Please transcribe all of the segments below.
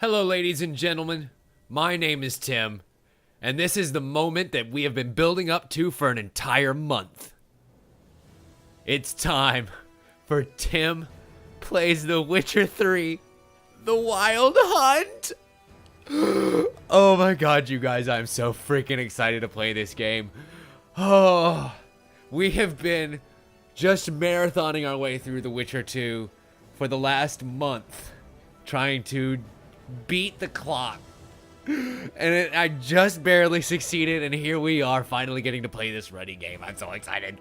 Hello, ladies and gentlemen. My name is Tim, and this is the moment that we have been building up to for an entire month. It's time for Tim Plays The Witcher 3, The Wild Hunt. Oh my god, you guys, I'm so freaking excited to play this game. Oh, we have been just marathoning our way through The Witcher 2 for the last month, trying to beat the clock. And I just barely succeeded, and here we are finally getting to play this ruddy game. I'm so excited.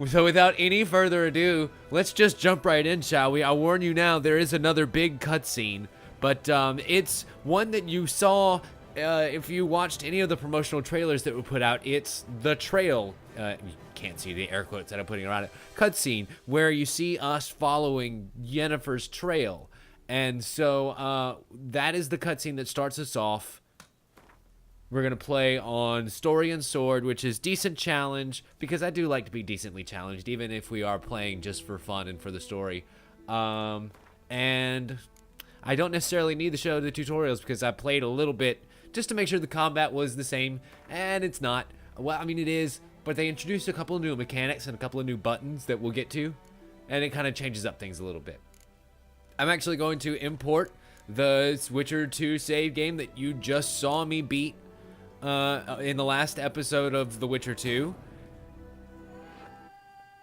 So without any further ado, let's just jump right in, shall we? I'll warn you now, there is another big cutscene, but it's one that you saw if you watched any of the promotional trailers that were put out. It's the trail. You can't see the air quotes that I'm putting around it. Cutscene, where you see us following Yennefer's trail. And so that is the cutscene that starts us off. We're going to play on Story and Sword, which is decent challenge, because I do like to be decently challenged, even if we are playing just for fun and for the story. And I don't necessarily need to show the tutorials, because I played a little bit just to make sure the combat was the same, and it's not. Well, I mean, it is, but they introduced a couple of new mechanics and a couple of new buttons that we'll get to, and it kind of changes up things a little bit. I'm actually going to import the Witcher 2 save game that you just saw me beat in the last episode of The Witcher 2.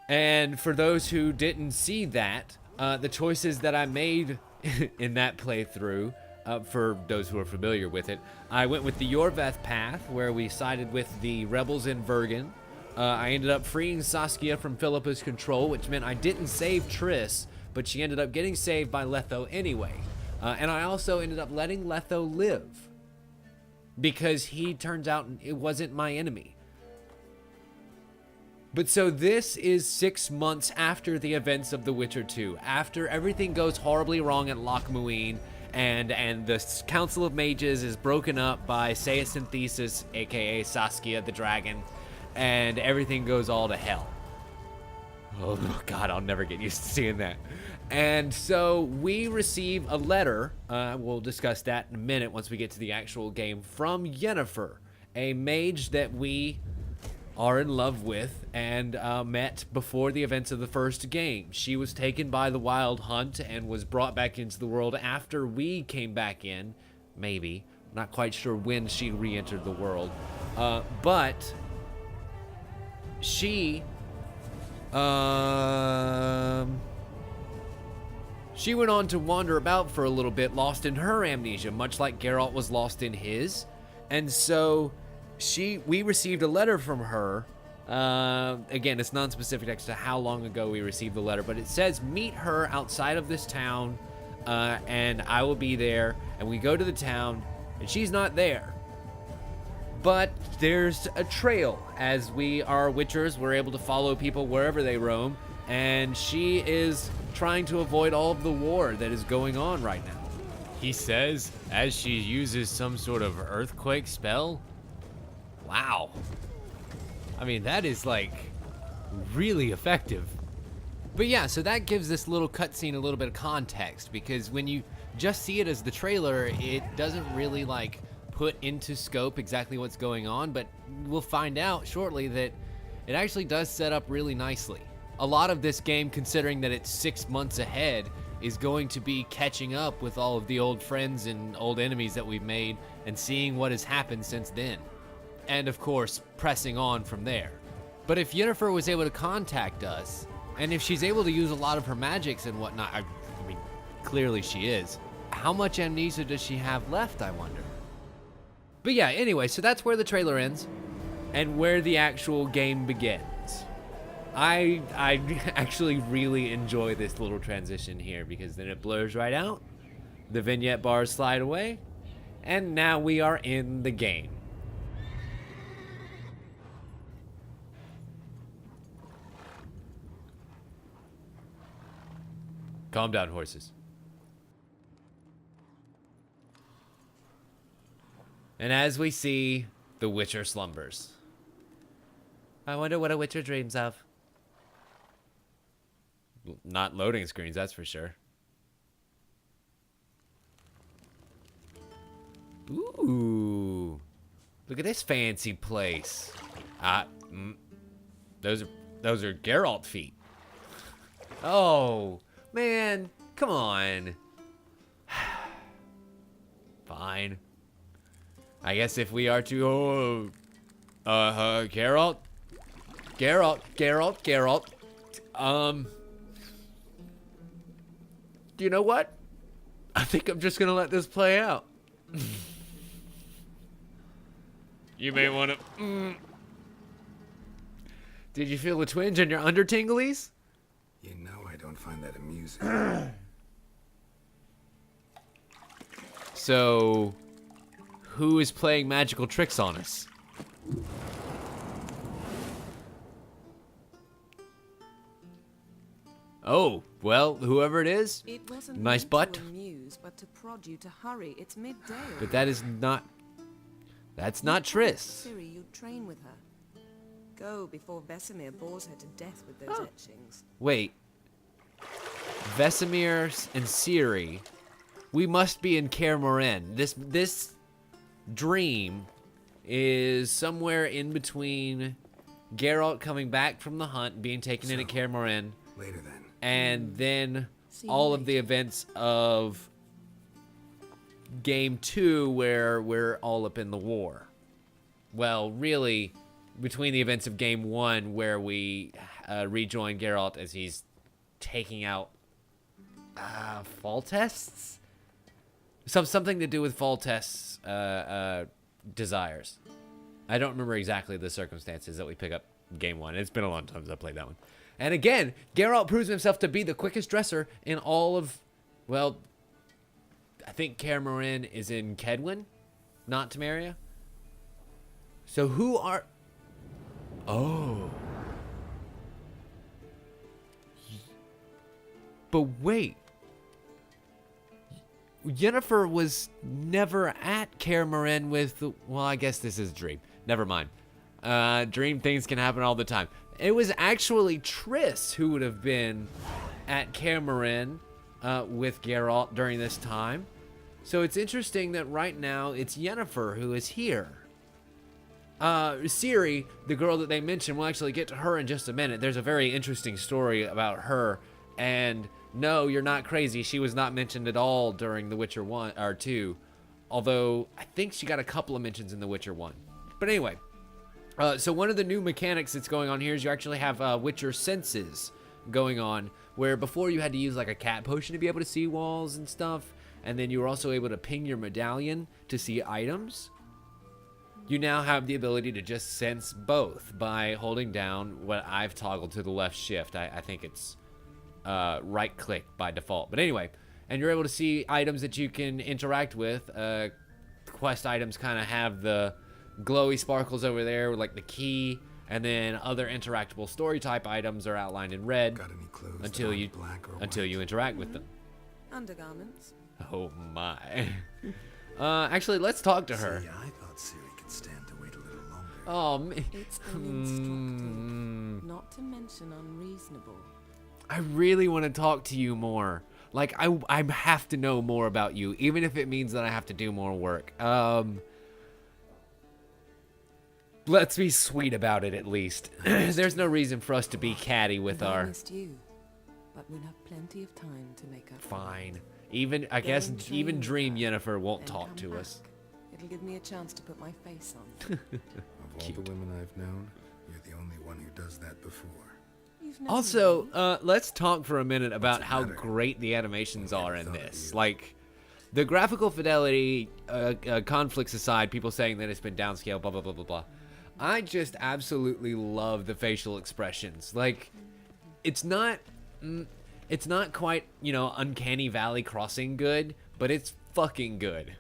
And for those who didn't see that, the choices that I made in that playthrough, for those who are familiar with it, I went with the Yorveth path, where we sided with the rebels in Vergen. I ended up freeing Saskia from Philippa's control, which meant I didn't save Triss, but she ended up getting saved by Letho anyway. And I also ended up letting Letho live, because he turns out it wasn't my enemy. But so this is 6 months after the events of The Witcher 2, after everything goes horribly wrong at Loch Muin, and the Council of Mages is broken up by Seisynthesis, aka Saskia the dragon, and everything goes all to hell. Oh god, I'll never get used to seeing that. And so we receive a letter, we'll discuss that in a minute once we get to the actual game, from Yennefer, a mage that we are in love with and met before the events of the first game. She was taken by the Wild Hunt and was brought back into the world after we came back in, maybe. I'm not quite sure when she re-entered the world. But she went on to wander about for a little bit, lost in her amnesia, much like Geralt was lost in his. And so we received a letter from her. Again, it's non-specific as to how long ago we received the letter, but it says, meet her outside of this town, and I will be there. And we go to the town, and she's not there. But there's a trail. As we are Witchers, we're able to follow people wherever they roam, and she is trying to avoid all of the war that is going on right now. He says, as she uses some sort of earthquake spell. Wow. I mean, that is like really effective. But yeah, so that gives this little cutscene a little bit of context, because when you just see it as the trailer, it doesn't really like put into scope exactly what's going on, but we'll find out shortly that it actually does set up really nicely. A lot of this game, considering that it's 6 months ahead, is going to be catching up with all of the old friends and old enemies that we've made and seeing what has happened since then. And of course, pressing on from there. But if Yennefer was able to contact us, and if she's able to use a lot of her magics and whatnot, I mean, clearly she is, how much amnesia does she have left, I wonder? But yeah, anyway, so that's where the trailer ends and where the actual game begins. I actually really enjoy this little transition here, because then it blurs right out, the vignette bars slide away, and now we are in the game. Calm down, horses. And as we see, the Witcher slumbers. I wonder what a Witcher dreams of. Not loading screens, that's for sure. Ooh. Look at this fancy place. Those are Geralt feet. Oh, man. Come on. Fine. I guess if we are to... Geralt? Geralt. You know what? I think I'm just gonna let this play out. You may want to... Did you feel a twinge in your undertinglies? You know I don't find that amusing. So, who is playing magical tricks on us? Oh, well, whoever it is, It wasn't nice meant butt. to amuse, but to prod you to hurry. It's midday. But that is not... That's not Triss. Ciri, you train with her. Go before Vesemir bores her to death with those etchings. Wait. Vesemir and Ciri. We must be in Kaer Morhen. This dream is somewhere in between Geralt coming back from the hunt, being taken into Kaer Morhen, Later then. and then See you all of later. the events of Game 2 where we're all up in the war. Well, really, between the events of Game 1 where we rejoin Geralt as he's taking out fall tests? Something to do with fall tests desires. I don't remember exactly the circumstances that we pick up Game 1. It's been a long time since I played that one. And again, Geralt proves himself to be the quickest dresser in all of, well, I think Kaer Morhen is in Kedwin, not Temeria. So who are... Oh. But wait. Yennefer was never at Kaer Morhen with the... Well, I guess this is a dream. Never mind. Dream things can happen all the time. It was actually Triss who would have been at Kaer Morhen with Geralt during this time. So it's interesting that right now it's Yennefer who is here. Ciri, the girl that they mentioned, we'll actually get to her in just a minute. There's a very interesting story about her. And no, you're not crazy. She was not mentioned at all during The Witcher 1 or 2. Although I think she got a couple of mentions in The Witcher 1. But anyway, so one of the new mechanics that's going on here is you actually have Witcher senses going on, where before you had to use like a cat potion to be able to see walls and stuff, and then you were also able to ping your medallion to see items. You now have the ability to just sense both by holding down what I've toggled to the left shift. I think it's right click by default. But anyway, and you're able to see items that you can interact with. Quest items kind of have the glowy sparkles over there, like the key, and then other interactable story type items are outlined in red Got any clothes until that you aren't black or until white? you interact with them. Undergarments. Oh my. Actually, let's talk to her. See, I thought Ciri could stand to wait a little longer. Oh, me. It's uninstructive, not to mention unreasonable. I really want to talk to you more. Like, I have to know more about you, even if it means that I have to do more work. Let's be sweet about it, at least. There's no reason for us to be catty with I our... missed you, but we'll have plenty of time to make up. Fine. I guess, Go and even train Dream with her, Yennefer won't then talk come to back. us. It'll give me a chance to put my face on. Of all the women I've known, you're the only one who does that before. You've known Also, me. let's talk for a minute about it how matter? great the animations I never are in thought of this. you. Like, the graphical fidelity, conflicts aside, people saying that it's been downscaled, blah, blah, blah, blah, blah. I just absolutely love the facial expressions. Like, it's not quite, Uncanny Valley Crossing good, but it's fucking good.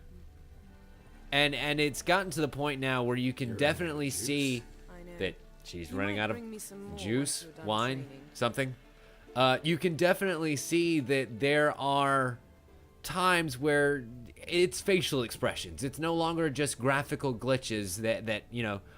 And it's gotten to the point now where you can definitely see I know. that she's You running might out of bring me some more juice, once you're done wine, training. something. You can definitely see that there are times where it's facial expressions. It's no longer just graphical glitches that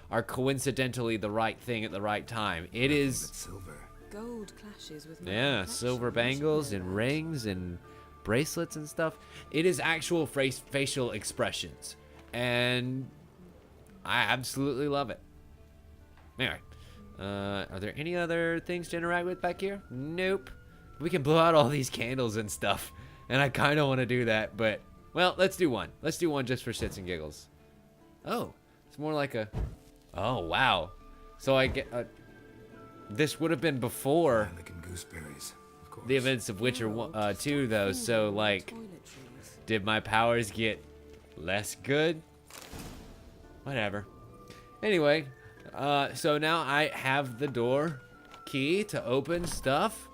are coincidentally the right thing at the right time. It Nothing is, but silver. Gold clashes with my yeah, complexion, silver you should bangles know and that. rings and bracelets and stuff. It is actual facial expressions. and I absolutely love it. Anyway, are there any other things to interact with back here? Nope. We can blow out all these candles and stuff, and I kind of want to do that, but, well, let's do one. Let's do one just for shits and giggles. Oh, it's more like a... Oh, wow. So I get... this would have been before Licking gooseberries, of course. the events of Witcher 2, though, so, like, did my powers get less good? Whatever. Anyway, so now I have the door key to open stuff.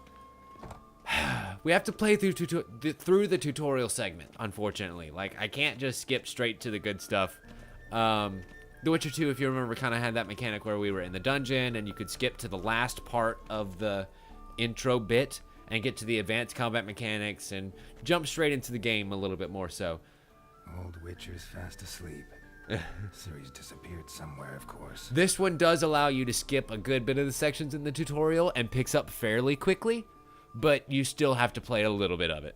We have to play through the tutorial segment, unfortunately. Like, I can't just skip straight to the good stuff. The Witcher 2, if you remember, kind of had that mechanic where we were in the dungeon and you could skip to the last part of the intro bit and get to the advanced combat mechanics and jump straight into the game a little bit more so. Old Witcher's fast asleep. Ciri's disappeared somewhere, of course. This one does allow you to skip a good bit of the sections in the tutorial and picks up fairly quickly, but you still have to play a little bit of it.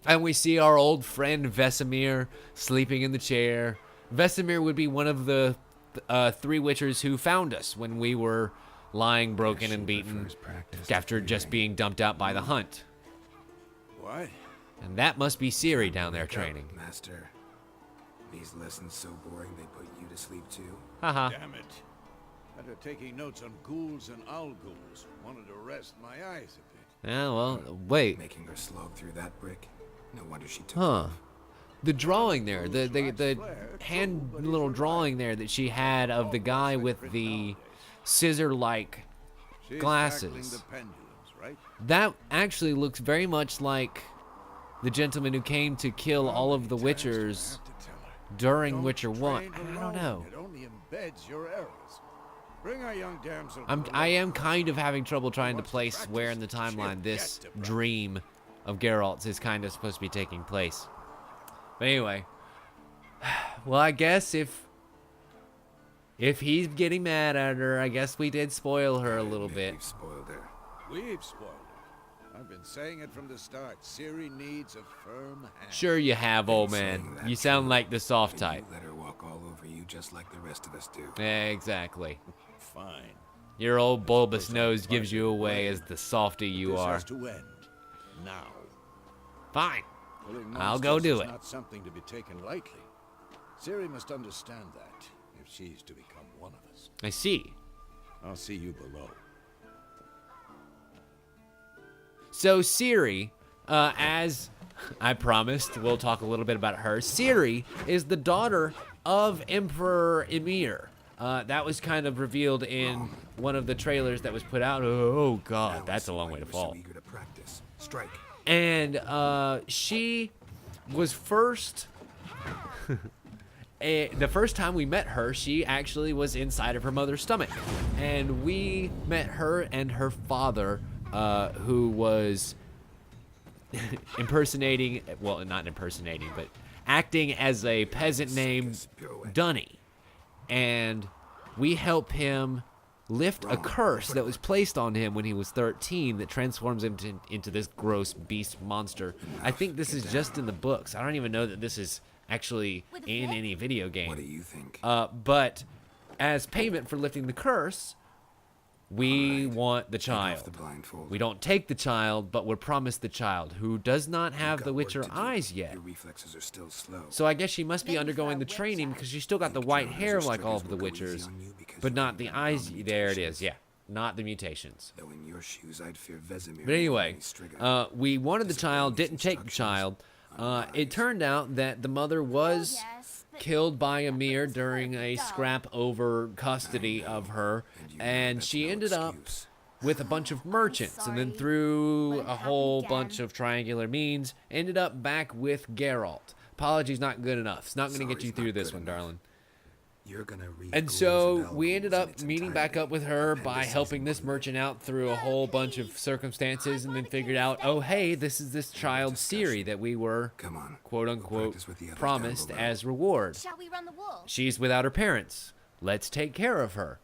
And we see our old friend Vesemir sleeping in the chair. Vesemir would be one of the three Witchers who found us when we were lying broken and beaten after just being dumped out by the hunt. What? And that must be Ciri down there training. Master, these lessons so boring they put you to sleep too? Haha. Damn it. After taking notes on ghouls and owl ghouls, wanted to rest my eyes a bit. Yeah, well, wait. Making her slog through that brick? No wonder she took Huh. off. The drawing there, the hand little drawing there that she had of the guy with the scissor-like She's glasses. tackling the pendulums, right? That actually looks very much like the gentleman who came to kill all of the Witchers Have to tell her. during Don't Witcher 1. train I don't alone. know. It only embeds your errors. Bring our young damsel. I am kind of having trouble trying to place where in the timeline this dream of Geralt's is kind of supposed to be taking place. But anyway, well, I guess if he's getting mad at her, I guess we did spoil her a little bit. We've spoiled her. We've spoiled her. I've been saying it from the start. Ciri needs a firm hand. Sure you have, old Saying man. that, You sound too. like the soft And type. You let her walk all over you just like the rest of us do. Exactly. Fine. Your old bulbous nose gives you away as the softy you This are. has to end. Now. Fine. Killing I'll go monsters do is it. Not something to be taken lightly. Ciri must understand that if she's to become one of us. I see. I'll see you below. So Ciri, as I promised, we'll talk a little bit about her. Ciri is the daughter of Emperor Emir. That was kind of revealed in one of the trailers that was put out. Oh God, Now that's I a see long why way to you were fall. So eager to practice. Strike. And she was first. The first time we met her, she actually was inside of her mother's stomach, and we met her and her father, who was impersonating, well, not impersonating, but acting as a peasant named Dunny, and we help him lift a curse that was placed on him when he was 13 that transforms him into this gross beast monster. I think this is just in the books. I don't even know that this is actually in any video game. What do you think? But as payment for lifting the curse, we want the Take off child. the blindfold. We don't take the child, but we're promised the child, who does not have You've the got work Witcher to do. eyes yet. Your reflexes are still slow. So I guess she must be undergoing the training because she's still got the white hair like all of the Witchers, but not the eyes. There it is, yeah, not the mutations. Though in your shoes, I'd fear Vesemir. But anyway, more than Striga. we wanted the Disobey child, his didn't take the instructions. child. It turned out that the mother was killed by Emir during a scrap over custody of her, you know and that's she no ended up excuse. with a bunch of merchants, and then sorry, through but it a happened whole again. bunch of triangular means, ended up back with Geralt. Apology's not good enough. It's not going to get you Sorry's through not this good one, enough. darling. You're gonna read And ghouls so and we ended elves in up its meeting back up with her by Appendices helping this included. merchant out through a whole bunch of circumstances, and then figured out, oh hey, this is this child Ciri that we were Come on. quote We'll unquote practice with the others down promised below. as reward. Shall we run the wall? She's without her parents. Let's take care of her.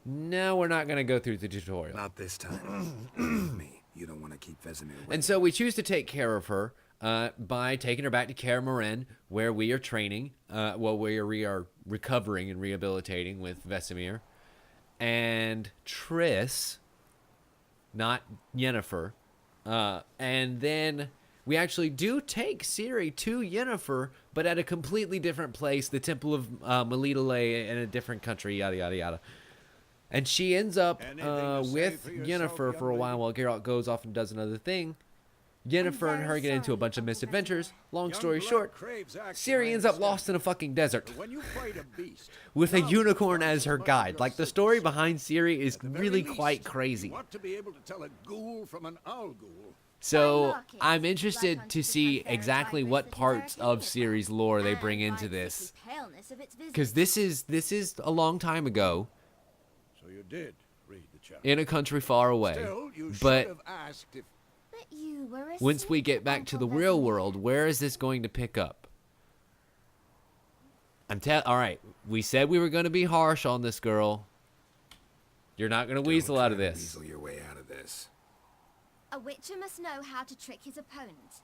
No, we're not going to go through the tutorial. Not this time. Believe me, you don't want to keep Vesemir. And so we choose to take care of her. by taking her back to Kaer Morhen, where we are training, where we are recovering and rehabilitating with Vesemir. And Triss, not Yennefer. And then we actually do take Ciri to Yennefer, but at a completely different place, the Temple of Melitele in a different country, yada, yada, yada. And she ends up with Yennefer for a while Geralt goes off and does another thing. Yennefer and her get into a bunch of misadventures. Long story short, Ciri ends up lost in a fucking desert with a unicorn as her guide. Like, the story behind Ciri is really quite crazy. So I'm interested to see exactly what parts of Ciri's lore they bring into this, because this is a long time ago. So you did read the chapter. In a country far away. Still, you but should have asked if once we get back to the real world, where is this going to pick up? All right, we said we were going to be harsh on this girl. You're not going to weasel out of this. Weasel your way out of this. A witcher must know how to trick his opponent.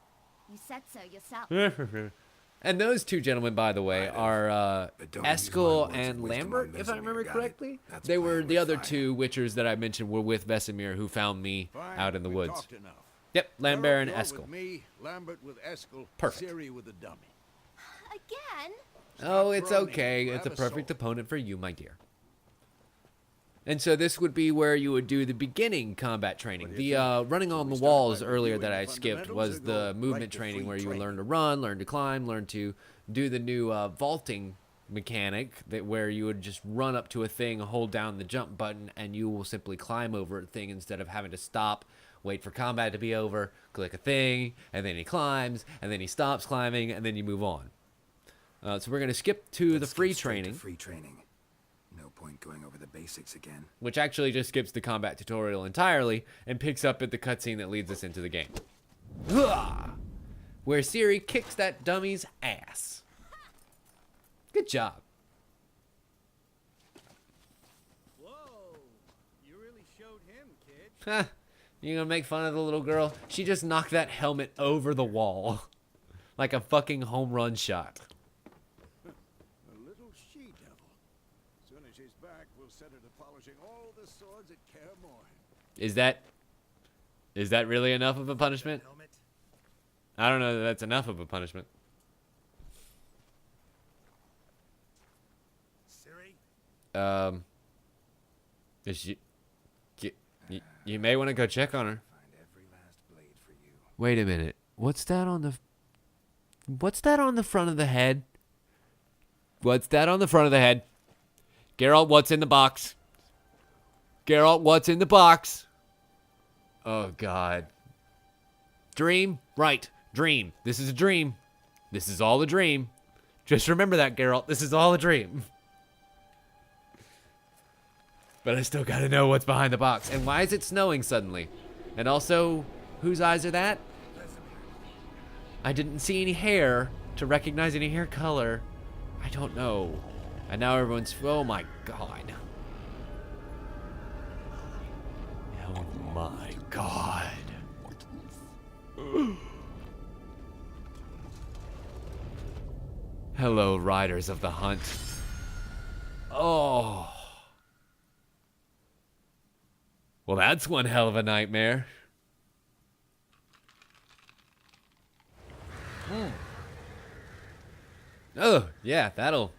You said so yourself. And those two gentlemen, by the way, are don't use Eskel my words of and wisdom Lambert, on if I Vesemir, remember got it? correctly. That's They were fine, the we're other fine. two witchers that I mentioned were with Vesemir, who found me fine, out in the we woods. talked enough. Yep, Lambert and Geralt, you're Eskel. with me, Lambert with Eskel, Perfect. Ciri with the dummy. Again? Oh, it's groaning. okay. Grab It's a a perfect sword. opponent for you, my dear. And so this would be where you would do the beginning combat training. The running on the walls earlier that I skipped was the movement training where you would learn to run, learn to climb, learn to do the new vaulting mechanic where you would just run up to a thing, hold down the jump button, and you will simply climb over a thing instead of having to stop, wait for combat to be over, click a thing, and then he climbs, and then he stops climbing, and then you move on. So we're going to skip to the Let's free get straight to training. Free training. No point going over the basics again. Which actually just skips the combat tutorial entirely and picks up at the cutscene that leads us into the game. Where Ciri kicks that dummy's ass. Good job. Whoa, you really showed him, kid. Huh. You gonna make fun of the little girl? She just knocked that helmet over the wall. Like a fucking home run shot. A little she-devil. As soon as she's back, we'll set her to polishing all the swords at Kaer Morhen. Is that really enough of a punishment? I don't know that that's enough of a punishment. Ciri? Is she... You may want to go check on her. Find every last blade for you. Wait a minute. What's that on the front of the head? What's that on the front of the head? Geralt, what's in the box? Geralt, what's in the box? Oh, God. Dream? Right. Dream. This is a dream. This is all a dream. Just remember that, Geralt. This is all a dream. But I still gotta know what's behind the box. And why is it snowing suddenly? And also, whose eyes are that? I didn't see any hair to recognize any hair color. I don't know. And now everyone's... Oh my God. Oh my God. Hello, riders of the hunt. Oh. Well, that's one hell of a nightmare. Oh, yeah, that'll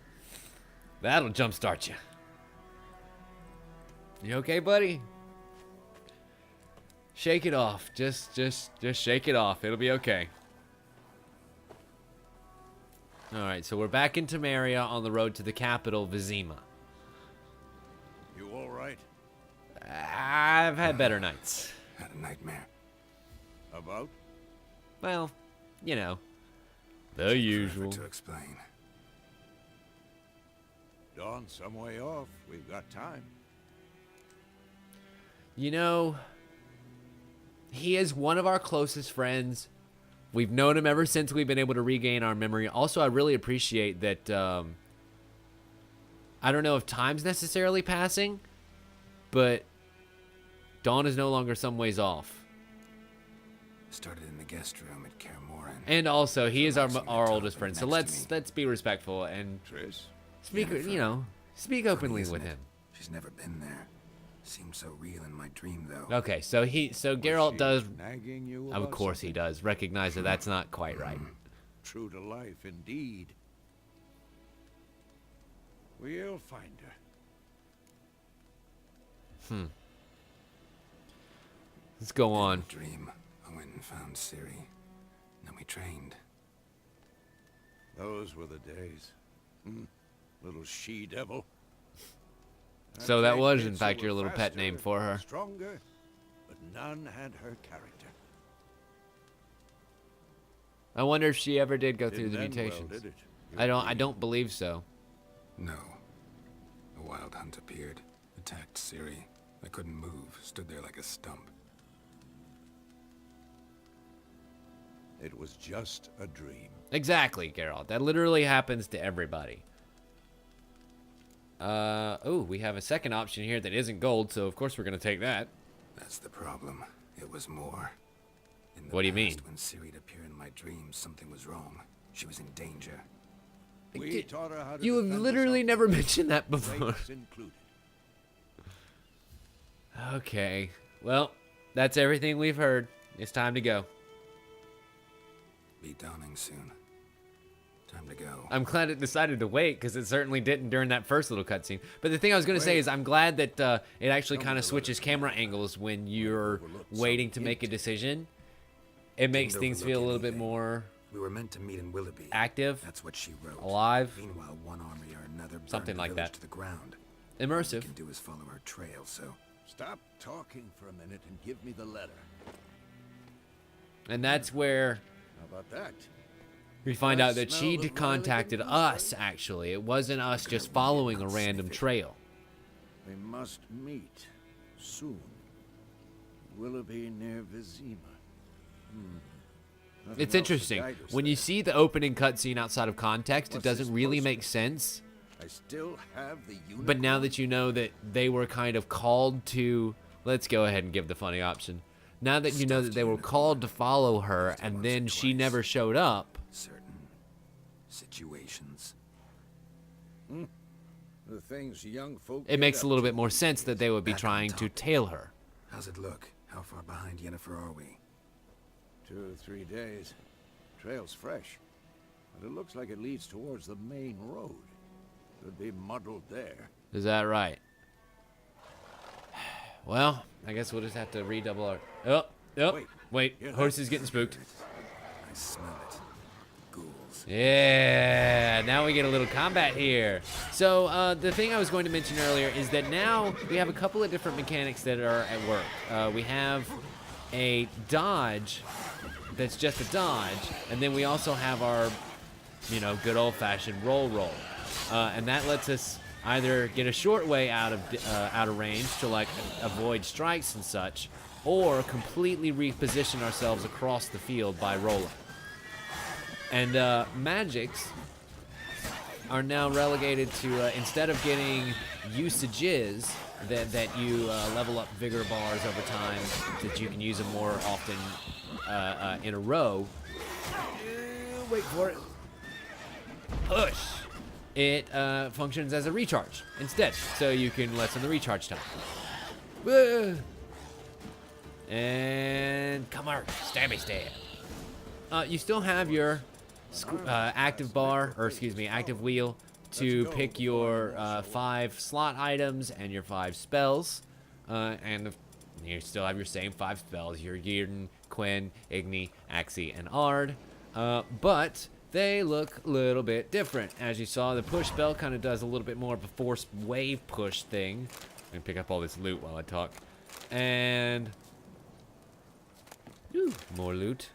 jumpstart you. You okay, buddy? Shake it off. Just shake it off. It'll be okay. All right, so we're back in Temeria on the road to the capital, Vizima. You all right? I've had better nights. Had a nightmare. About? Well, you know, the Forever usual. to explain. Dawn's some way off. We've got time. You know, he is one of our closest friends. We've known him ever since we've been able to regain our memory. Also, I really appreciate that, I don't know if time's necessarily passing, but Dawn is no longer some ways off. Started in the guest room at Kaer Morhen. And also, he is Relaxing our the oldest top friend, so next to me. let's be respectful and Triss? speak, Yennefer. you know, speak Funny, openly isn't with it? him. She's never been there. Seemed so real in my dream, though. Okay, so Geralt Was she does, nagging you of about course he something? does, recognize that that's not quite right. True to life, indeed. We'll find her. Let's go on. Dream. I went and found Ciri. Then we trained. Those were the days. Little she-devil. So that I'd was, take in kids fact, who your were little pet faster name and for her. Stronger, but none had her character. I wonder if she ever did go through Didn't the end well, mutations. did it? I don't believe so. No. A wild hunt appeared. Attacked Ciri. I couldn't move. Stood there like a stump. It was just a dream. Exactly, Geralt. That literally happens to everybody. Oh, we have a second option here that isn't gold, so of course we're gonna take that. That's the problem. It was more. In the What do you mean? past, when Ciri'd appear in my dreams, something was wrong. She was in danger. We taught her how to You have defend literally herself, never mentioned that before. rapes included. Okay. Well, that's everything we've heard. It's time to go. Be dawning soon. Time to go. I'm glad it decided to wait, because it certainly didn't during that first little cutscene. But the thing I was going to say is I'm glad that it actually kind of switches camera angles when you're waiting to make a decision. It makes things feel a little bit more We were meant to meet in Willoughby. active, That's what she wrote. alive, Meanwhile, one army or another burned Something the like village that. to the ground. All we immersive. can do is follow her trail, so Stop talking for a minute and give me the letter. And that's where How about that? we find I out that smell she the contacted Riley us, actually. It wasn't us just following a random trail. We must meet soon. Willoughby near Vizima. Nothing It's else to interesting. guide us When you there. see the opening cutscene outside of context, it What's this doesn't really poster? make sense. I still have the unicorn. But now that you know that they were kind of called to... Let's go ahead and give the funny option. Now that you know that they were called to follow her, and then she never showed up, certain situations. The things young folk it makes get a up little to bit more these sense that days. they would be Back on trying to topic. tail her. How's it look? How far behind Yennefer are we? 2 or 3 days. Trail's fresh, but it looks like it leads towards the main road. Could be muddled there. Is that right? Well, I guess we'll just have to redouble our... Oh, wait. Hear that? Horse is getting spooked. I smell it. Ghouls. Yeah, now we get a little combat here. So the thing I was going to mention earlier is that now we have a couple of different mechanics that are at work. We have a dodge that's just a dodge, and then we also have our, good old-fashioned roll. And that lets us either get a short way out of range to like avoid strikes and such, or completely reposition ourselves across the field by rolling. And magics are now relegated to instead of getting usages that you level up vigor bars over time, that you can use them more often in a row. Wait for it. Push. It functions as a recharge instead, so you can lessen the recharge time. And come on, stabby stab. You still have your active bar, or excuse me, active wheel to pick your 5 slot items and your 5 spells, and you still have your same 5 spells: your Gearden, Quen, Igni, Axii, and Ard. But they look a little bit different. As you saw, the push spell kind of does a little bit more of a force wave push thing. Let me pick up all this loot while I talk. And more loot.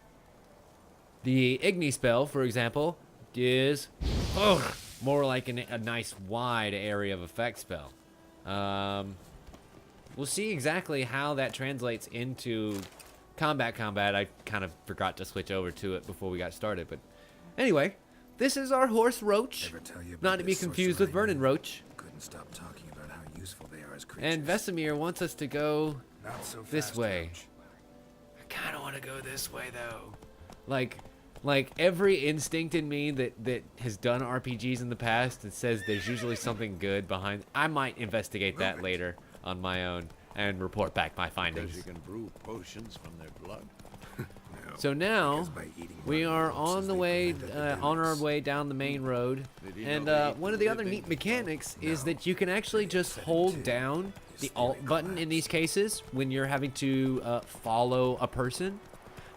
The Igni spell, for example, is more like a nice wide area of effect spell. We'll see exactly how that translates into combat. I kind of forgot to switch over to it before we got started, but anyway, this is our horse Roach, Ever tell you about not to be this confused sorcerer with I Vernon knew? Roach. Couldn't stop talking about how useful they are as creatures. And Vesemir wants us to go Not so this fast, way. Roach. I kind of want to go this way, though. Like, Like, every instinct in me that has done RPGs in the past that says there's usually something good behind. I might investigate that later on my own and report back my Because findings. you can brew potions from their blood. No, So now because by eating we rotten are corpses, on the they way prevented on our epidemics. way down the main road, Did he and know they ate one of the the other living? neat mechanics is No. that you can actually just hold down the Alt button in these cases when you're having to follow a person,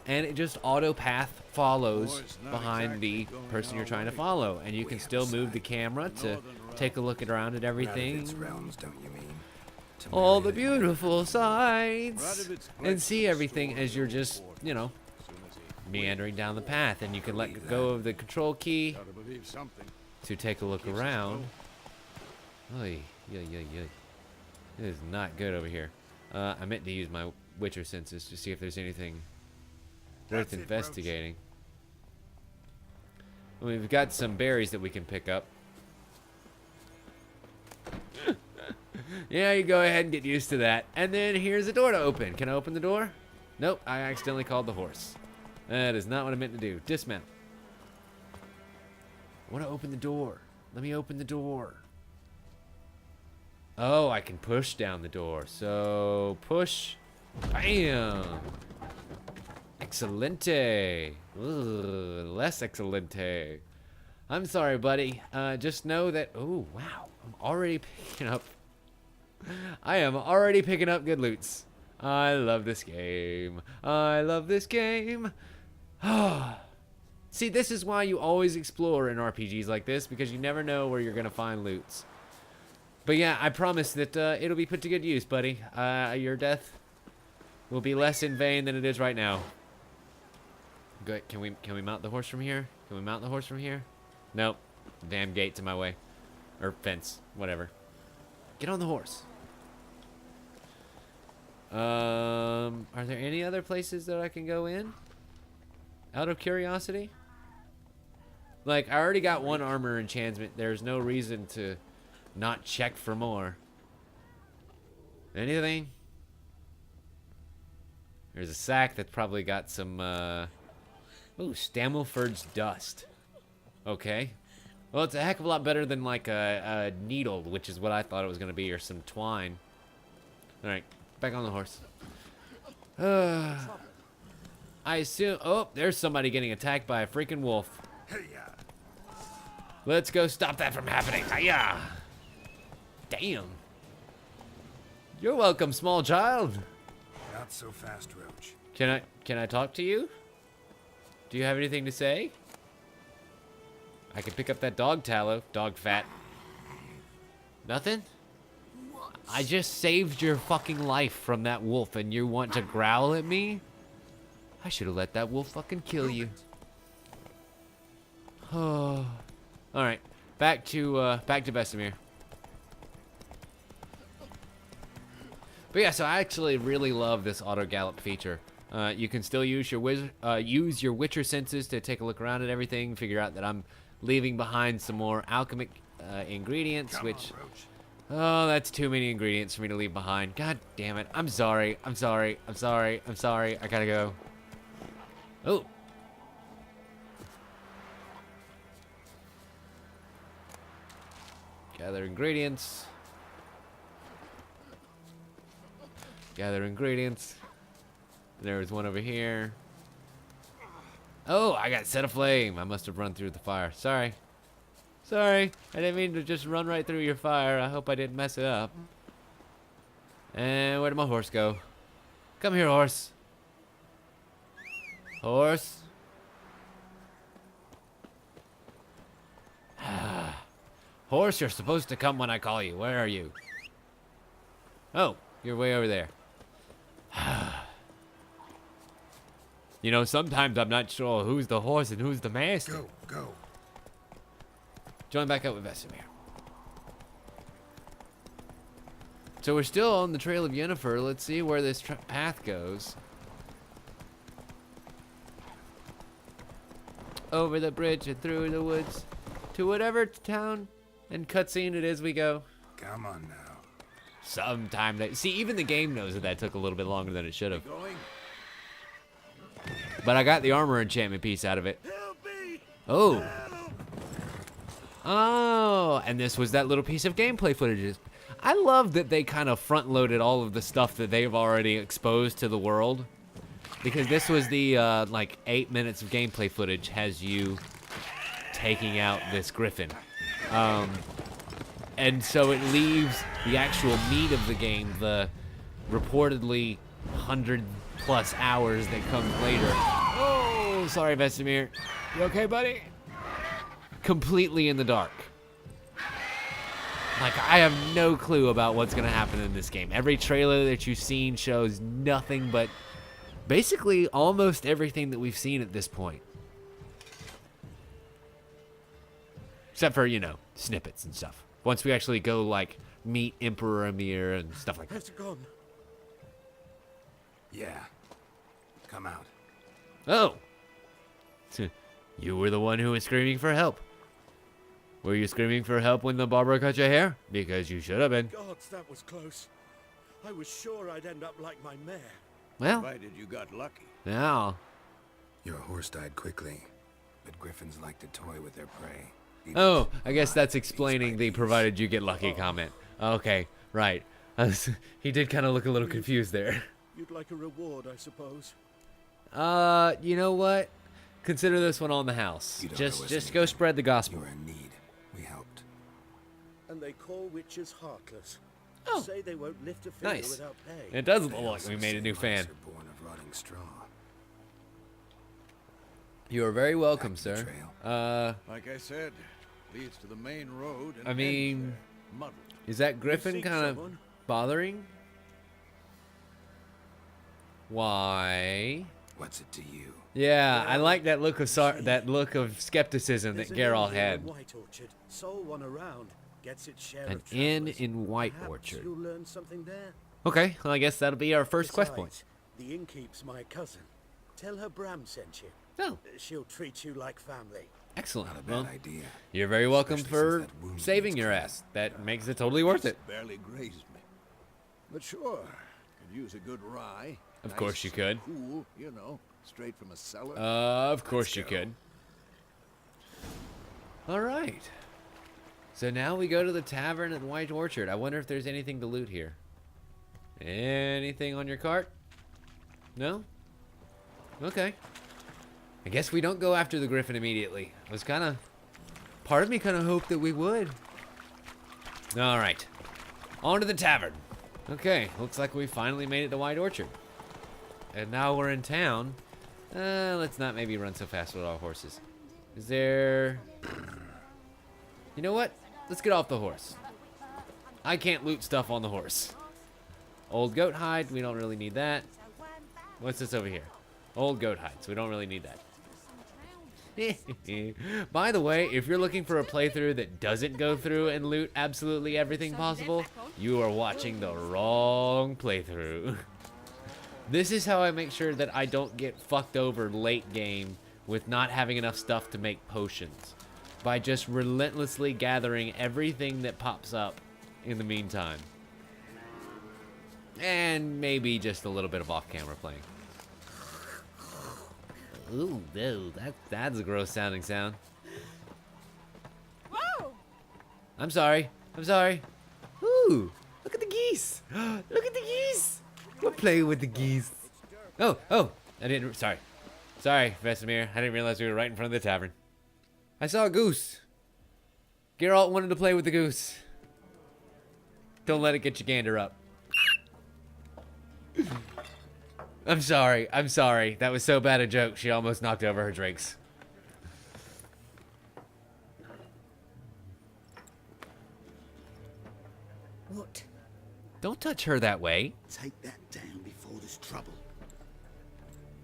and it just auto path follows it's not behind the exactly going person you're our trying to way. follow, and you We can have still a move the side. camera to Northern take a look around at everything. Radovit's realms, don't you mean? To All the marry the beautiful sights, Radovit's and pledged see to everything restore as you're the just, order you know, as soon as he meandering down the path, and you can let Believe go that. of the control key Gotta believe something. to take a look Keeps us around. Oy, yeah. It is not good over here. I meant to use my Witcher senses to see if there's anything worth That's it, Roach. investigating. We've got some berries that we can pick up. Yeah, you go ahead and get used to that. And then here's a door to open. Can I open the door? Nope, I accidentally called the horse. That is not what I meant to do. Dismount. I want to open the door. Let me open the door. Oh, I can push down the door. So, push. Bam! Excelente. Ugh, less excelente. I'm sorry, buddy. Just know that... Oh, wow. I'm already picking up... I am already picking up good loots. I love this game. I love this game. See, this is why you always explore in RPGs like this, because you never know where you're going to find loots. But yeah, I promise that it'll be put to good use, buddy. Your death will be less in vain than it is right now. Good. Can we mount the horse from here? Can we mount the horse from here? Nope. Damn gate's in my way. Or fence. Whatever. Get on the horse. Are there any other places that I can go in? Out of curiosity? Like, I already got one armor enchantment. There's no reason to not check for more. Anything? There's a sack that's probably got some, ooh, Stammelford's dust. Okay. Well, it's a heck of a lot better than, like, a needle, which is what I thought it was going to be, or some twine. Alright, back on the horse. I assume... Oh, there's somebody getting attacked by a freaking wolf. Let's go stop that from happening. Hiya! Damn. You're welcome, small child. Not so fast, Roach. Can I talk to you? Do you have anything to say? I can pick up that dog tallow, dog fat. Nothing? I just saved your fucking life from that wolf and you want to growl at me? I should have let that wolf fucking kill you. Oh. All right. Back to Vesemir. But yeah, so I actually really love this auto gallop feature. You can still use your Witcher senses to take a look around at everything, figure out that I'm leaving behind some more alchemic ingredients, which, oh, that's too many ingredients for me to leave behind. God damn it! I'm sorry. I gotta go. Oh. Gather ingredients. Gather ingredients. There's one over here. Oh, I got set aflame. I must have run through the fire. Sorry. Sorry. I didn't mean to just run right through your fire. I hope I didn't mess it up. And where did my horse go? Come here, horse. Horse. Horse, you're supposed to come when I call you. Where are you? Oh, you're way over there. You know, sometimes I'm not sure who's the horse and who's the master. Go. Join back up with Vesemir. So we're still on the trail of Yennefer. Let's see where this path goes. Over the bridge and through the woods to whatever town and cutscene it is we go. Come on now. Sometime see, even the game knows that took a little bit longer than it should have. Going? But I got the armor enchantment piece out of it. Help me! Oh. Help! Oh, and this was that little piece of gameplay footage. I love that they kind of front-loaded all of the stuff that they've already exposed to the world. Because this was the, like, 8 minutes of gameplay footage has you taking out this griffin. And so it leaves the actual meat of the game, the reportedly 100+ hours that comes later. Oh, sorry, Vesemir. You okay, buddy? Completely in the dark. Like, I have no clue about what's going to happen in this game. Every trailer that you've seen shows nothing but basically almost everything that we've seen at this point. Except for, you know, snippets and stuff. Once we actually go, like, meet Emperor Emir and stuff like that. Has it gone? Yeah. Come out. Oh! You were the one who was screaming for help. Were you screaming for help when the barber cut your hair? Because you should have been. Gods, that was close. I was sure I'd end up like my mare. Well, Provided you got lucky. now. Your horse died quickly, but griffins like to toy with their prey. Oh, I guess that's explaining the provided you get lucky comment. Okay, right. He did kind of look a little confused there. You'd like a reward, I suppose. You know what? Consider this one on the house. You don't owe us Just go anything. spread the You gospel. were in need. We helped. And they call witches heartless. Oh. Say they won't lift a finger Nice. without pay. It does look They like also we made say a new mice fan. are born of rotting straw. You are very welcome, Back to the sir. trail. Like I said, leads to the main road. And I mean, ends there, muddled. is that Griffin seek kind of someone? bothering? Why? What's it to you? Yeah, I like that look of that look of skepticism that There's an Geralt inn here had. in White Orchard. Sole one around. Gets its share An of inn travelers. in White Perhaps Orchard. You'll learn something there. Okay, well, I guess that'll be our first quest point. Besides, the innkeep's my cousin. Tell her Bram sent you. Oh, She'll treat you like family. excellent. Not a Well, bad idea. you're very welcome Especially for since that wound saving needs your cleaning. ass. That makes it totally worth it. Barely grazed me. But sure, could use a good rye. Of course you Nice, could. Cool, you know, straight from a cellar. Of course you go. could. All right. So now we go to the tavern at White Orchard. I wonder if there's anything to loot here. Anything on your cart? No? Okay. I guess we don't go after the griffin immediately. It was kind of... Part of me kind of hoped that we would. All right. On to the tavern. Okay, looks like we finally made it to White Orchard. And now we're in town. Let's not maybe run so fast with our horses. Is there... You know what? Let's get off the horse. I can't loot stuff on the horse. Old goat hide, we don't really need that. What's this over here? Old goat hides, we don't really need that. By the way, if you're looking for a playthrough that doesn't go through and loot absolutely everything possible, you are watching the wrong playthrough. This is how I make sure that I don't get fucked over late game with not having enough stuff to make potions. By just relentlessly gathering everything that pops up in the meantime. And maybe just a little bit of off-camera playing. Ooh, no, that's a gross sounding sound. Whoa! I'm sorry. Ooh, look at the geese. Look at the geese. We're playing with the geese. Oh, I didn't, sorry, Vesemir. I didn't realize we were right in front of the tavern. I saw a goose. Geralt wanted to play with the goose. Don't let it get your gander up. I'm sorry. That was so bad a joke, she almost knocked over her drinks. What? Don't touch her that way. Take that down before there's trouble.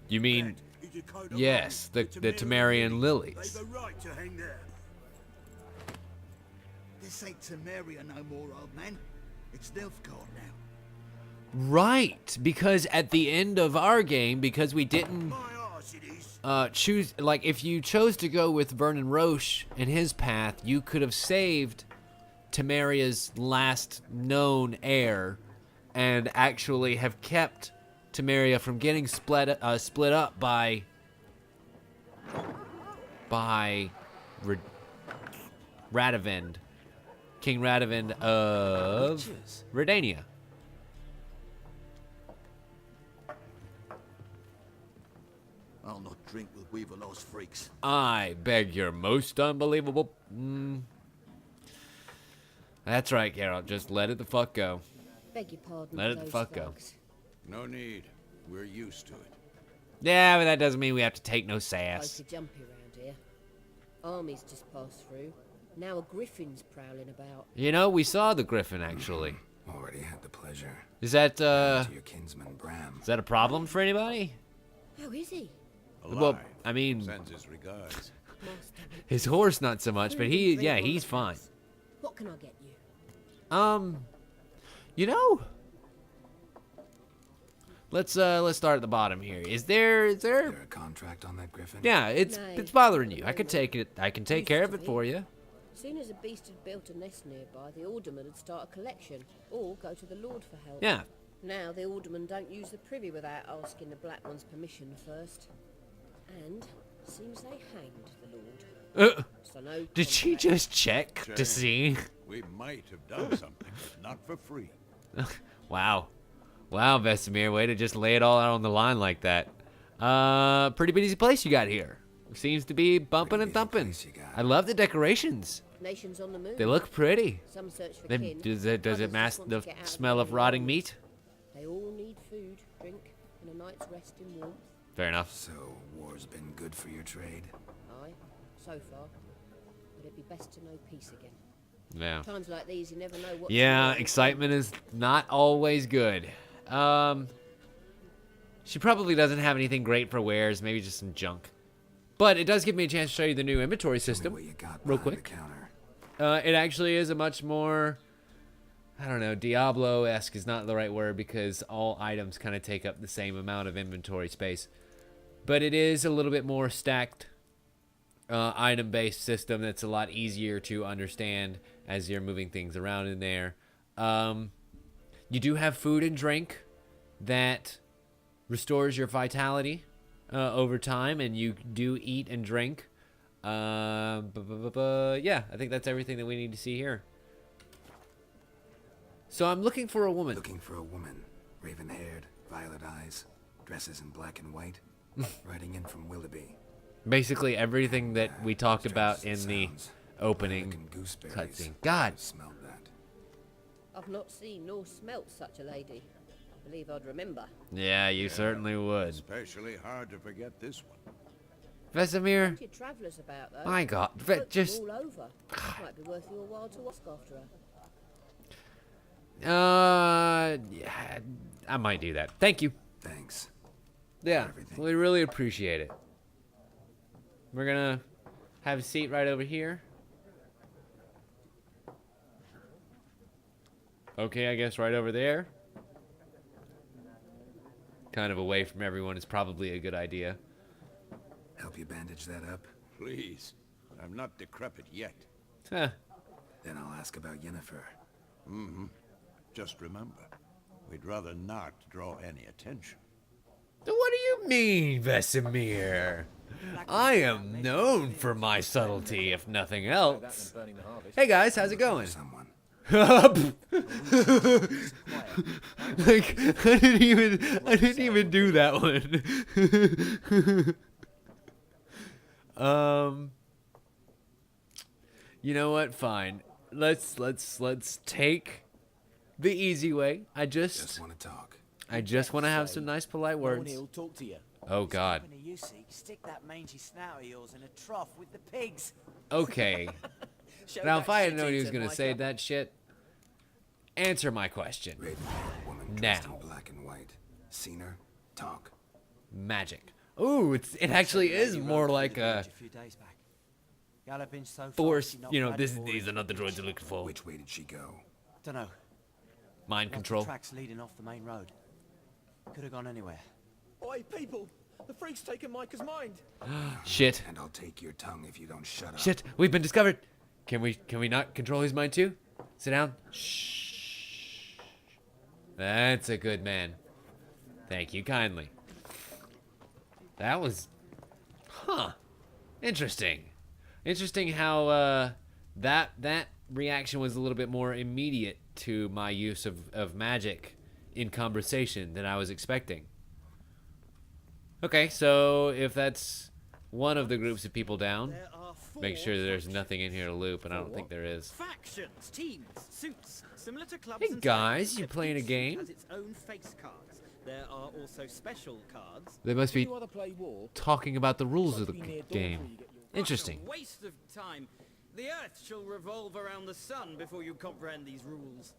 You mean, Is your coat of yes, arms the Temerian lilies. They've a right to hang there. This ain't Temeria no more, old man. It's Leftwich now. Right, because at the end of our game, because we didn't My arse it is. choose, like, if you chose to go with Vernon Roche and his path, you could have saved Temeria's last known heir and actually have kept Temeria from getting split up by by Radovid, King Radovid of Redania. I'll not drink with Weaverlaw's freaks. I beg your most unbelievable. That's right, Geralt. Just let it the fuck go. Beg your pardon. Let for it the those fuck go. thugs. No need. We're used to it. Yeah, but that doesn't mean we have to take no Close sass. to jumpy around here. Armies just passed through. Now a griffin's prowling about. You know, we saw the griffin actually. Already had the pleasure. Is that To your kinsman Bram. is that a problem for anybody? How is he? Alive. Well, I mean, Sends his regards. Master. his horse not so much, but he's fine. What can I get you? You know, let's start at the bottom here. Is there? Is there a contract on that griffin? Yeah, it's bothering you. I could take it. I can take care of it for you. As soon as a beast had built a nest nearby, the alderman would start a collection, or go to the lord for help. Yeah. Now the alderman don't use the privy without asking the black one's permission first. And seems they hanged the lord. So no Did she contact. just check to see? We might have done something, but not for free. Wow. Wow, Vesemir, way to just lay it all out on the line like that. Pretty busy place you got here. Seems to be bumping and Pretty busy thumping. place you got. I love the decorations. Nations on the move. They look pretty. Some search for Then kin. does others it just mask want the to get out smell of the rotting world. meat? They all need food, drink, and a night's rest in warmth. Fair enough. So, war's been good for your trade? Aye, so far. But it'd be best to know peace again. Yeah. Times like these, you never know what. Yeah, excitement is not always good. She probably doesn't have anything great for wares, maybe just some junk. But it does give me a chance to show you the new inventory Tell me system. what you got real behind quick. the counter. It actually is a much more, I don't know, Diablo-esque is not the right word because all items kind of take up the same amount of inventory space. But it is a little bit more stacked item-based system that's a lot easier to understand as you're moving things around in there. You do have food and drink that restores your vitality over time, and you do eat and drink. Yeah, I think that's everything that we need to see here. So I'm looking for a woman. Looking for a woman. Raven-haired, violet eyes, dresses in black and white. Riding in from Willoughby. Basically everything that we talked about in the Sounds opening like gooseberries. cutscene. God, I smelled that. I've not seen nor smelt such a lady. I believe I'd remember. yeah, you certainly would. Especially hard to forget this one. Vesemir, Plenty of travellers about though. my God, Folk from just all over. Might be worth your while to ask after her. yeah, I might do that. Thank you. Thanks. Yeah, everything. we really appreciate it. We're gonna have a seat right over here. Okay, I guess right over there. Kind of away from everyone is probably a good idea. Help you bandage that up? Please. I'm not decrepit yet. Huh. Then I'll ask about Yennefer. Just remember, we'd rather not draw any attention. What do you mean, Vesemir? I am known for my subtlety, if nothing else. Hey guys, how's it going? Someone. Like I didn't even do that one. You know what? Fine. Let's take the easy way. I Just want to talk. just want to have some nice polite No one words. here will talk to you. Oh God. When you see, stick that mangy snout of yours in a trough with the pigs. Okay. Show Now that if I had shit known he was eater, gonna say Micah. that shit, answer my question. Raven-haired woman dressed Now. in black and white. Seen her? Talk. Magic. Ooh, it actually is Lady more rode like through the a village few days back. Galloping so fast, force. she knocked You know, bloody these are not the droids you're looking for. Which way did she go? Dunno. Mind Lost the control. tracks leading off the main road. Could have gone anywhere. Oi, people! The freak's taken Micah's mind. Shit. And I'll take your tongue if you don't shut up. Shit. We've been discovered. Can we not control his mind too? Sit down. Shh. That's a good man. Thank you kindly. That was, huh? Interesting. Interesting how that reaction was a little bit more immediate to my use of magic in conversation than I was expecting. Okay, so if that's one of the groups of people down, make sure there's nothing in here to loop, and I don't think there is. Factions, teams, suits, similar to clubs. Hey and guys, societies, you but playing a each suit game? has its own face cards. There are also special cards. They must be You either play war, talking about the rules of the be near dawn game. before you get your Interesting. What a waste of time. The Earth shall revolve around the sun before you comprehend these rules.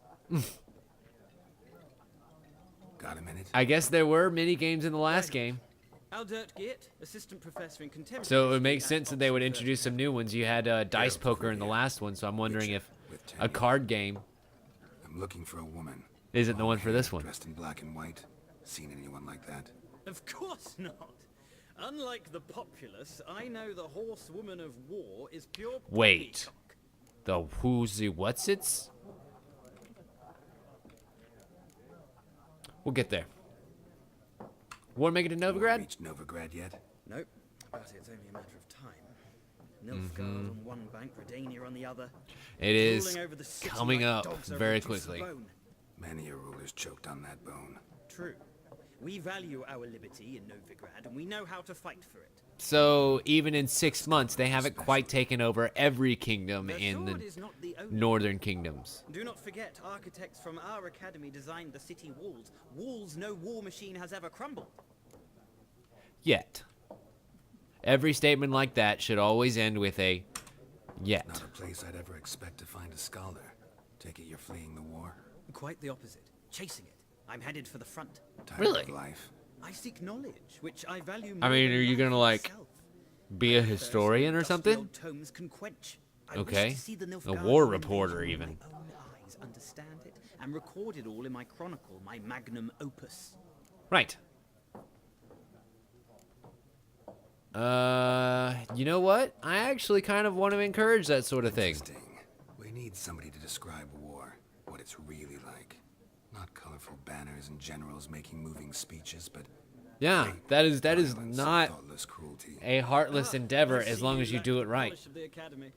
Got a minute? I guess there were mini games in the last game, Aldert Geert, assistant professor in contemporary. so it would history make at sense that they would Oxford introduce some new ones. You had dice poker in the last one, so I'm wondering if With a Tanya. card game I'm looking for a woman. isn't the Long one for this hair, one. Dressed in black and white. Seen anyone like that? Of course not. Unlike the populace, I know the horsewoman of war is pure Wait. poppycock. The who's the what's it's? We'll get there. Want to make it to Novigrad? Reached Novigrad yet? Nope, but it's only a matter of time. Nilfgaard on one bank, Redania on the other. It is ruling over the city coming like up dogs over very a juicy quickly. bone. Many a ruler's choked on that bone. True. We value our liberty in Novigrad, and we know how to fight for it. So even in 6 months, they haven't quite taken over every kingdom The in sword the is not the only northern kingdoms. Do not forget, architects from our academy designed the city walls. Walls no war machine has ever crumbled. Yet. Every statement like that should always end with a yet. Not a place I'd ever expect to find a scholar. Take it you're fleeing the war? Quite the opposite. Chasing it. I'm headed for the front. Tired Really? of life? I seek knowledge, which I value I more mean, than are you life gonna, like, itself. be a My historian or thirst for something? old tomes can quench. I wish Okay. to see the A Nilfgaardian war invasion reporter, with even. my own eyes, understand it, and record it all in my chronicle, my magnum opus. Right. You know what? I actually kind of want to encourage that sort of thing. Interesting. We need somebody to describe war, what it's really like. Not colorful banners and generals making moving speeches, but Yeah, that is violence, not thoughtless cruelty. a heartless endeavor I as see long you as you lack do the it right. polish of the academy.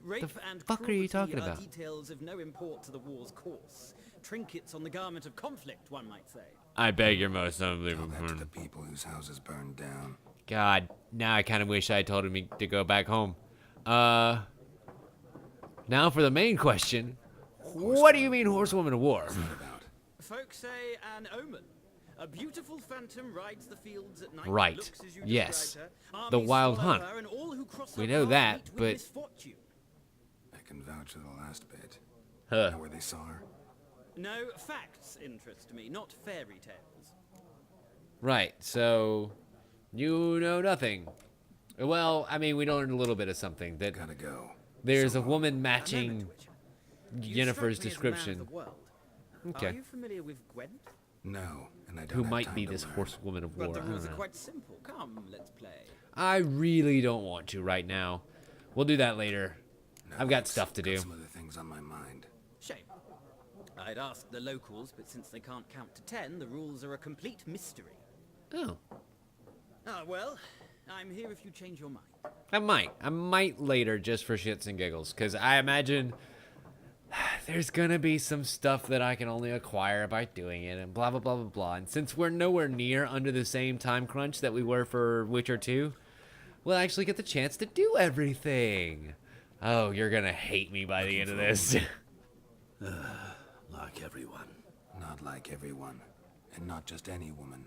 Rape and fuck are you cruelty talking are about? details of no import to the war's course. Trinkets on the garment of conflict, one might say. I beg your most Tell that to unbelievable. the people whose houses burned down. God, now I kind of wish I had told him to go back home. Now for the main question. What do you mean horsewoman of war? What about? Folks say an omen. A beautiful phantom rides the fields at night. Right. Looks as you Yes. described her. The Armies Wild follow Hunt. her, and all who cross We her know path that, meet with but- misfortune. I can vouch for the last bit. Huh. Know where they saw her? No, facts interest me, not fairy tales. Right, so you know nothing. Well, I mean, we learned a little bit of something. That Gotta go. there's a woman A matching moment, Witcher. You Yennefer's strike me as a man of description. the world. Are Okay. you familiar with Gwent? No, and I don't Who have might time be to this learn. horsewoman of But war? the I don't rules are know. quite simple. Come, let's play. I really don't want to right now. We'll do that later. No, I've got thanks. stuff to do. Some other things on my mind. Shame. I'd ask the locals, but since they can't count to 10, the rules are a complete mystery. Oh, Ah, well, I'm here if you change your mind. I might later just for shits and giggles, because I imagine there's gonna be some stuff that I can only acquire by doing it, and blah blah blah blah blah. And since we're nowhere near under the same time crunch that we were for Witcher 2, we'll actually get the chance to do everything. Oh, you're gonna hate me by the end of this. Like everyone. Not like everyone. And not just any woman.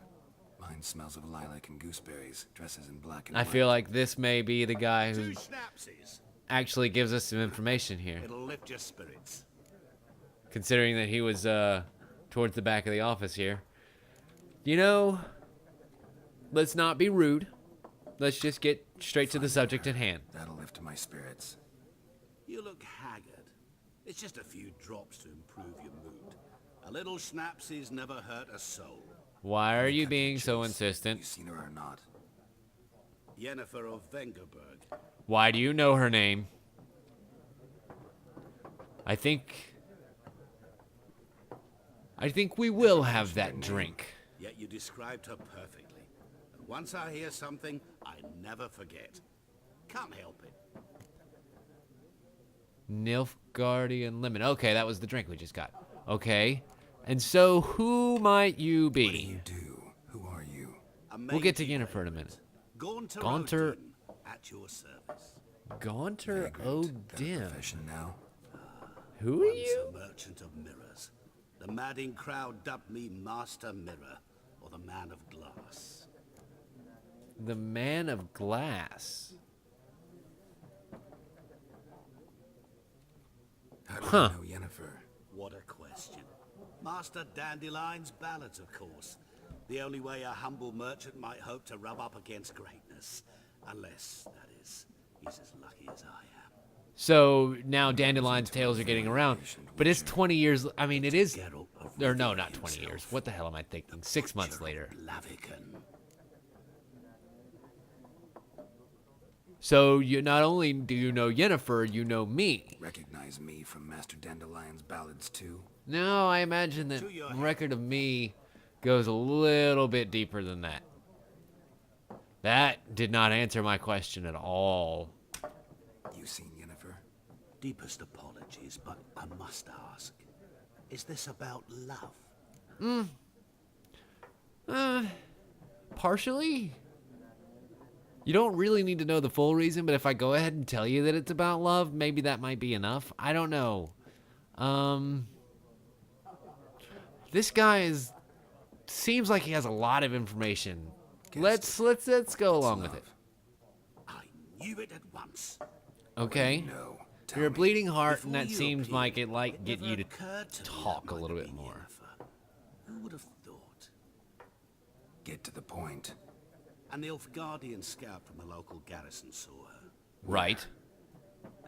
Mine smells of lilac and gooseberries, dresses in black and I white. feel like this may be the guy who Two snapsies. actually gives us some information here, It'll lift your spirits. considering that he was towards the back of the office here. You know, let's not be rude. Let's just get straight to the subject at hand. That'll lift my spirits. You look haggard. It's just a few drops to improve your mood. A little schnapsies never hurt a soul. Why are you Cut being the so chase. insistent? You seen her or not? Yennefer of Vengerberg. Why do you know her name? I think we will have that drink. Yet you described her perfectly. And once I hear something, I never forget. Come help it. Nilfgaardian lemon. Okay, that was the drink we just got. Okay. And so, who might you What do be? you do? Who are you? We'll get to Yennefer in a minute. Gaunter at your service. Gaunter Got a O'Dim. profession now. Who are Once you? a merchant of mirrors. The madding crowd dubbed me Master Mirror, or the Man of Glass. The Man of Glass. How do Huh. you know Yennefer? What a question. Master Dandelion's ballads, of course. The only way a humble merchant might hope to rub up against greatness. Unless, that is, he's as lucky as I am. So now Dandelion's tales are getting around, but it's 20 years. I mean, it is. Geralt of Or no, Rivea not 20 years. himself, What the hell am I thinking? 6 months Butcher later. of Blaviken. So you not only do you know Yennefer, you know me. Recognize me from Master Dandelion's ballads too? No, I imagine that To your record of me goes a little bit deeper than that. That did not answer my question at all. You seen Yennefer? Deepest apologies, but I must ask. Is this about love? Partially. You don't really need to know the full reason, but if I go ahead and tell you that it's about love, maybe that might be enough. I don't know. This guy seems like he has a lot of information. Let's go along with it. I knew it at once. Okay. No. Tell You're a me. bleeding heart, and Before that you seems appeared, like it it get never you to occurred to me talk that a little might bit have been more. Yennefer. Who would have thought? Get to the point. An Nilfgaardian scout from the local garrison saw her. Right.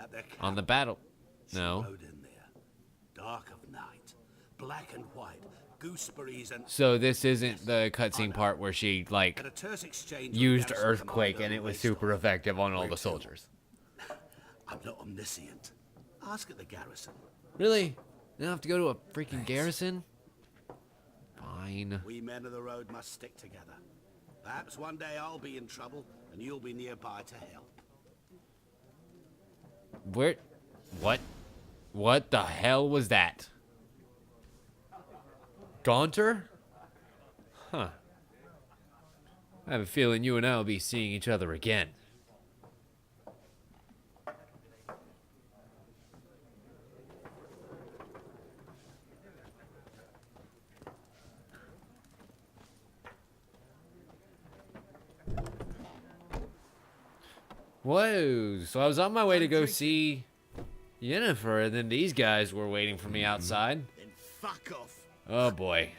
At their On the camp, battle. she No. rode in there. Dark of night. Black and white. Gooseberries and... So this isn't the cutscene part where she, like, At a terse exchange with used garrison Earthquake commander and it was raced super off. effective on all Where the to? soldiers. I'm not omniscient. Ask at the garrison. Really? You don't have to go to a freaking garrison? Fine. We men of the road must stick together. Perhaps one day I'll be in trouble and you'll be nearby to help. Where? What? What the hell was that? Gaunter? Huh. I have a feeling you and I will be seeing each other again. Whoa, so I was on my way to go see Yennefer, and then these guys were waiting for me outside. Then fuck off. Oh boy.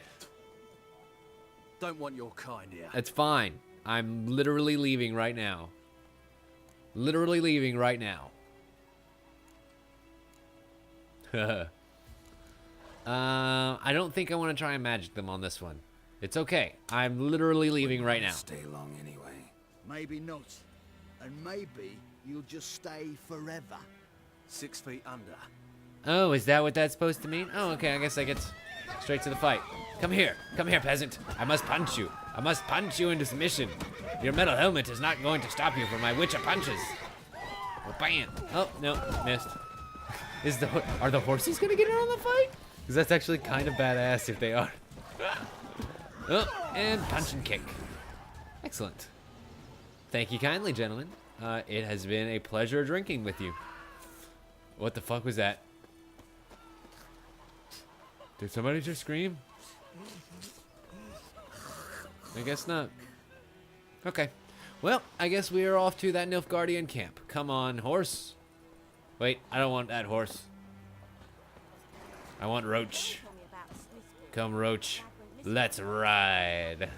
Don't want your kind here. That's fine. I'm literally leaving right now. Literally leaving right now. I don't think I want to try and magic them on this one. It's okay. I'm literally leaving right now. Stay long anyway. Maybe not. And maybe you'll just stay forever. 6 feet under. Oh, is that what that's supposed to mean? Oh, okay. I guess I get straight to the fight. Come here, peasant. I must punch you. I must punch you into submission. Your metal helmet is not going to stop you from my witch of punches. Oh, bam. Oh, no, missed. Are the horses gonna get in on the fight? Because that's actually kind of badass if they are. Oh, and punch and kick. Excellent. Thank you kindly, gentlemen. It has been a pleasure drinking with you. What the fuck was that? Did somebody just scream? I guess not. Okay. Well, I guess we are off to that Nilfgaardian camp. Come on, horse. Wait, I don't want that horse. I want Roach. Come, Roach. Let's ride.